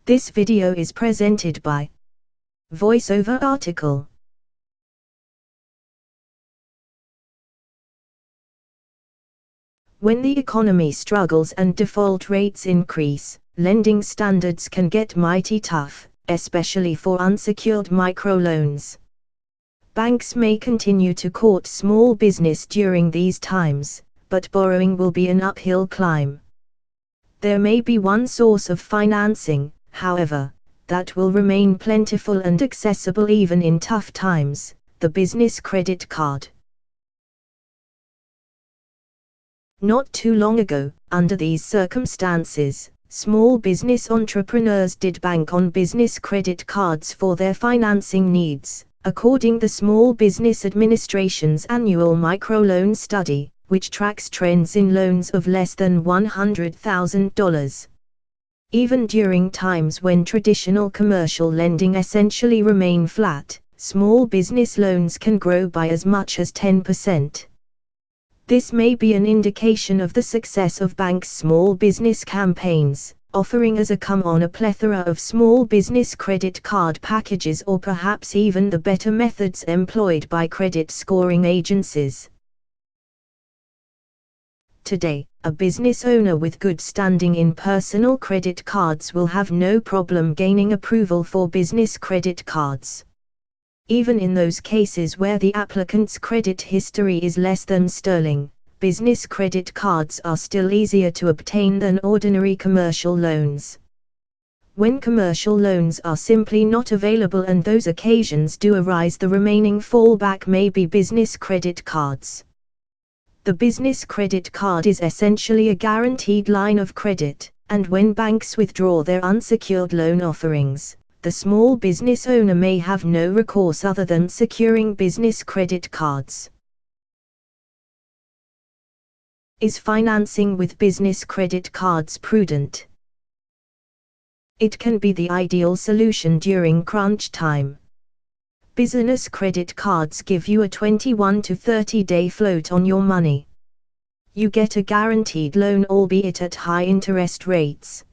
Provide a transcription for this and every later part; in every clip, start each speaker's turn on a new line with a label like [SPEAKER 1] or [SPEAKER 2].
[SPEAKER 1] This video is presented by VoiceOver article. When the economy struggles and default rates increase, lending standards can get mighty tough, especially for unsecured microloans. Banks may continue to court small business during these times, but borrowing will be an uphill climb. There may be one source of financing, however, that will remain plentiful and accessible even in tough times: the business credit card. Not too long ago, under these circumstances, small business entrepreneurs did bank on business credit cards for their financing needs, according to the Small Business Administration's annual microloan study, which tracks trends in loans of less than $100,000. Even during times when traditional commercial lending essentially remain flat, small business loans can grow by as much as 10%. This may be an indication of the success of banks' small business campaigns, offering as a come-on a plethora of small business credit card packages, or perhaps even the better methods employed by credit scoring agencies. Today, a business owner with good standing in personal credit cards will have no problem gaining approval for business credit cards. Even in those cases where the applicant's credit history is less than sterling, business credit cards are still easier to obtain than ordinary commercial loans. When commercial loans are simply not available, and those occasions do arise, the remaining fallback may be business credit cards. The business credit card is essentially a guaranteed line of credit, and when banks withdraw their unsecured loan offerings, the small business owner may have no recourse other than securing business credit cards. Is financing with business credit cards prudent? It can be the ideal solution during crunch time. Business credit cards give you a 21 to 30-day float on your money. You get a guaranteed loan, albeit at high interest rates.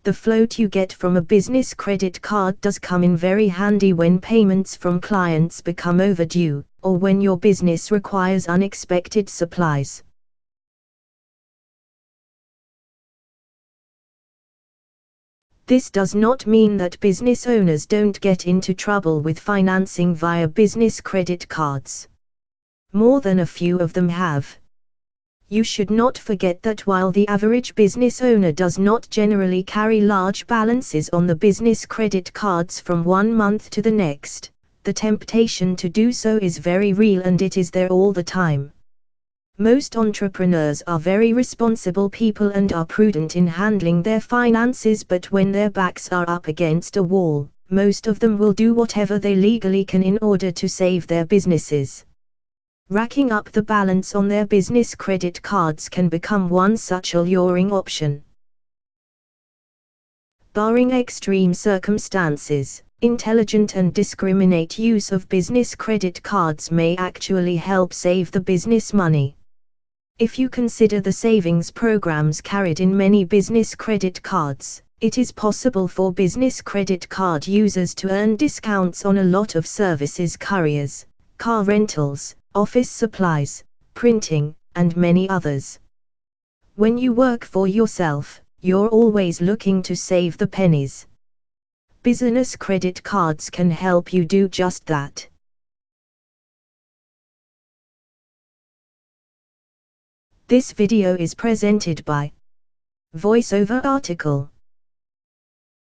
[SPEAKER 1] The float you get from a business credit card does come in very handy when payments from clients become overdue, or when your business requires unexpected supplies. This does not mean that business owners don't get into trouble with financing via business credit cards. More than a few of them have. You should not forget that while the average business owner does not generally carry large balances on the business credit cards from one month to the next, the temptation to do so is very real, and it is there all the time. Most entrepreneurs are very responsible people and are prudent in handling their finances, but when their backs are up against a wall, most of them will do whatever they legally can in order to save their businesses. Racking up the balance on their business credit cards can become one such alluring option. Barring extreme circumstances, intelligent and discriminate use of business credit cards may actually help save the business money. If you consider the savings programs carried in many business credit cards, it is possible for business credit card users to earn discounts on a lot of services: couriers, car rentals, office supplies, printing, and many others. When you work for yourself, you're always looking to save the pennies. Business credit cards can help you do just that. This video is presented by VoiceOver article.